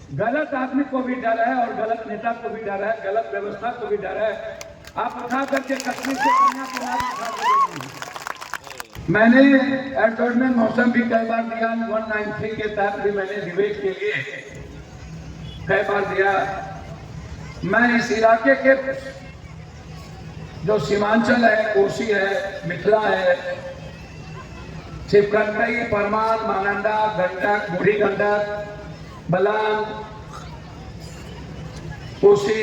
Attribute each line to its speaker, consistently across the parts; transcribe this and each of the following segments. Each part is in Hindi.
Speaker 1: गलत आदमी को भी डर है और गलत नेता को भी डर है, गलत व्यवस्था को भी डर है। आप उठा करके कश्मीर से कन्याकुमारी उठा कर मैंने एडवर्टाइजमेंट मौसम भी कई बार दिया, 193 के तहत भी मैंने डिबेट के लिए कई बार दिया। मैं इस इलाके के जो सीमांचल है, कोसी है, मिथिला है, छिपकंटई, परमान, मानंदा, गंडक, बूढ़ी गंडक, बलान, कोसी,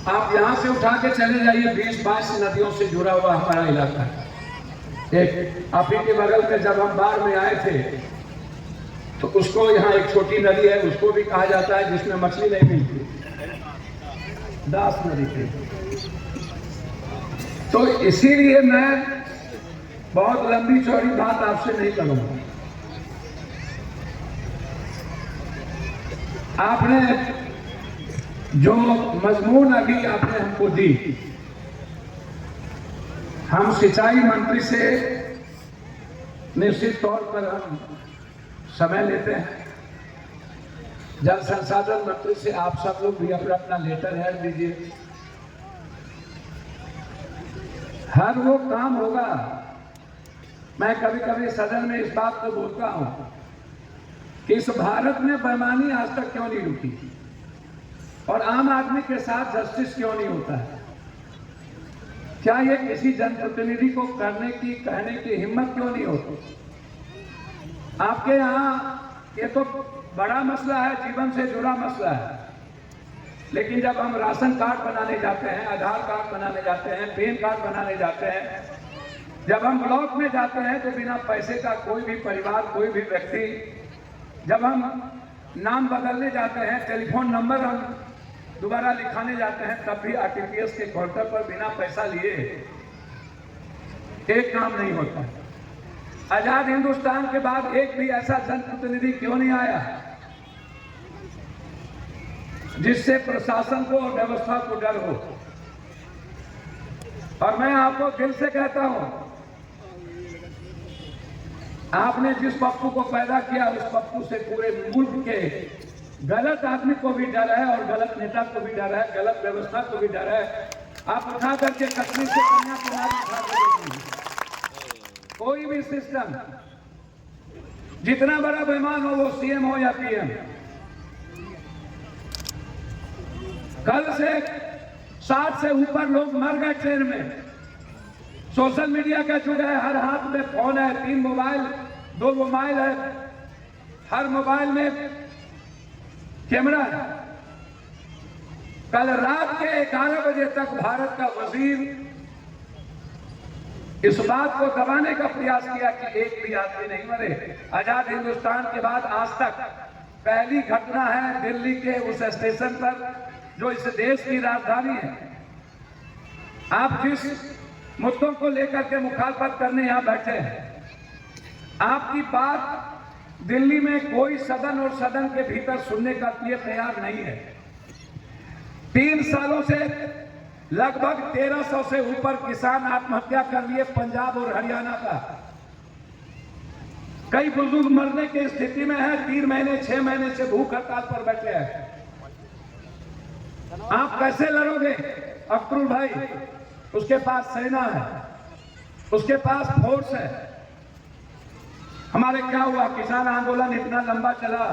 Speaker 1: आप यहां से उठा के चले जाइए, 20-22 नदियों से जुड़ा हुआ हमारा इलाका। एक आप ही के बगल में जब हम बाढ़ में आए थे तो उसको यहाँ एक छोटी नदी है, उसको भी कहा जाता है जिसमें मछली नहीं मिलती, दास नदी थी। तो इसीलिए मैं बहुत लंबी चौड़ी बात आपसे नहीं करूंगा। आपने जो मजमून अभी आपने हमको दी, हम सिंचाई मंत्री से निश्चित तौर पर हम समय लेते हैं, जल संसाधन मंत्री से आप सब लोग भी अपना अपना लेटर हेड दीजिए। हर वो काम होगा। मैं कभी कभी सदन में इस बात को बोलता हूं कि इस भारत में बेईमानी आज तक क्यों नहीं रुकी और आम आदमी के साथ जस्टिस क्यों नहीं होता है? क्या ये किसी जनप्रतिनिधि को करने की, कहने की हिम्मत क्यों नहीं होती? आपके यहाँ ये तो बड़ा मसला है, जीवन से जुड़ा मसला है, लेकिन जब हम राशन कार्ड बनाने जाते हैं, आधार कार्ड बनाने जाते हैं, पैन कार्ड बनाने जाते हैं, जब हम ब्लॉक में जाते हैं तो बिना पैसे का कोई भी परिवार, कोई भी व्यक्ति, जब हम नाम बदलने जाते हैं, टेलीफोन नंबर हम दोबारा लिखाने जाते हैं, तब भी आरटीपीएस के काउंटर पर बिना पैसा लिए एक काम नहीं होता। आजाद हिंदुस्तान के बाद एक भी ऐसा जनप्रतिनिधि क्यों नहीं आया जिससे प्रशासन को और व्यवस्था को डर हो? और मैं आपको दिल से कहता हूं, आपने जिस पप्पू को पैदा किया उस पप्पू से पूरे मुल्क के गलत आदमी को भी डर है और गलत नेता को भी डर है, गलत व्यवस्था को भी डर है। आप उठा करके कश्मीर से कन्याकुमारी उठा कर कोई भी सिस्टम, जितना बड़ा बेईमान हो वो सीएम हो या पीएम, कल से 60 से ऊपर लोग मर गए ट्रेन में। सोशल मीडिया का जुग है, हर हाथ में फोन है, 3 मोबाइल 2 मोबाइल है, हर मोबाइल में कैमरा है। कल रात के 11 बजे तक भारत का वजीर इस बात को दबाने का प्रयास किया कि एक भी आदमी नहीं मरे। आजाद हिंदुस्तान के बाद आज तक पहली घटना है दिल्ली के उस स्टेशन पर जो इस देश की राजधानी है। आप जिस मुद्दों को लेकर के मुखालफत करने यहां बैठे हैं, आपकी बात दिल्ली में कोई सदन और सदन के भीतर सुनने का लिए तैयार नहीं है। 3 सालों से लगभग 1300 से ऊपर किसान आत्महत्या कर लिए पंजाब और हरियाणा का। कई बुजुर्ग मरने की स्थिति में है, 3 महीने 6 महीने से भूख हड़ताल पर बैठे हैं। आप कैसे लड़ोगे? अक्रुल भाई, उसके पास सेना है, उसके पास फोर्स है। हमारे क्या हुआ? किसान आंदोलन इतना लंबा चला,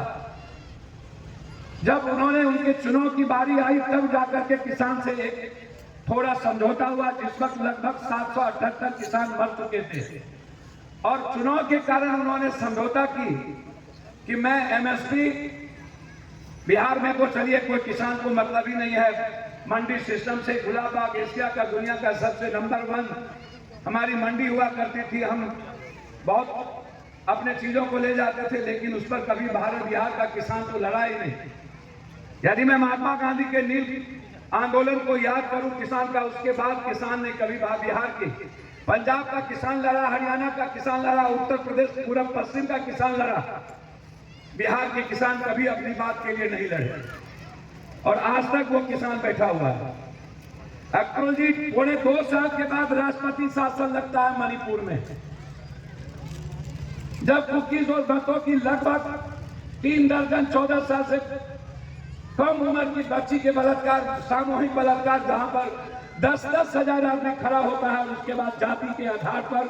Speaker 1: जब उन्होंने उनके चुनाव की बारी आई तब जाकर के किसान से एक थोड़ा समझौता हुआ, जिस वक्त लगभग 778 किसान मर चुके थे। और चुनाव के कारण उन्होंने समझौता की कि मैं एमएसपी, बिहार में तो चलिए कोई किसान को मतलब ही नहीं है, मंडी सिस्टम से गुलाबबाग एशिया का, दुनिया का सबसे नंबर 1 हमारी मंडी हुआ करती थी। हम बहुत अपने चीजों को ले जाते थे, लेकिन उस पर कभी भारत बिहार का किसान तो लड़ा ही नहीं। यदि मैं महात्मा गांधी के नील आंदोलन को याद करूं किसान का, उसके बाद किसान ने कभी बिहार के, पंजाब का किसान लड़ा, हरियाणा का किसान लड़ा, उत्तर प्रदेश पूर्व पश्चिम का किसान लड़ा, बिहार के किसान कभी अपनी बात के लिए नहीं लड़े। और आज तक वो किसान बैठा हुआ है। अक्रुल जी, 2.25 साल के बाद राष्ट्रपति शासन लगता है मणिपुर में, जब कुकीज और दंतों की लगभग 3 दर्जन 14 साल से कम उम्र की बच्ची के बलात्कार, सामूहिक बलात्कार, जहां पर 10-10 हजार आदमी खड़ा होता है, उसके बाद जाति के आधार पर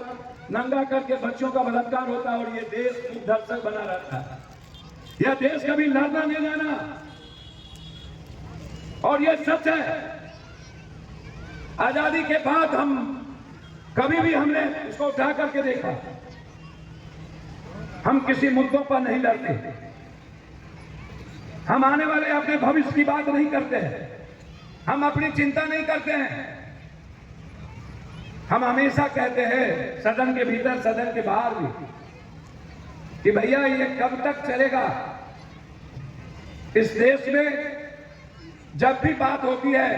Speaker 1: नंगा करके बच्चों का बलात्कार होता है, और ये देश खूब दर्शक बना रहता है। यह देश कभी लड़ना नहीं जाना, और यह सच है। आजादी के बाद हम कभी भी हमने इसको उठा करके देखा, हम किसी मुद्दों पर नहीं लड़ते, हम आने वाले अपने भविष्य की बात नहीं करते हैं, हम अपनी चिंता नहीं करते हैं। हम हमेशा कहते हैं सदन के भीतर, सदन के बाहर भी, कि भैया ये कब तक चलेगा। इस देश में जब भी बात होती है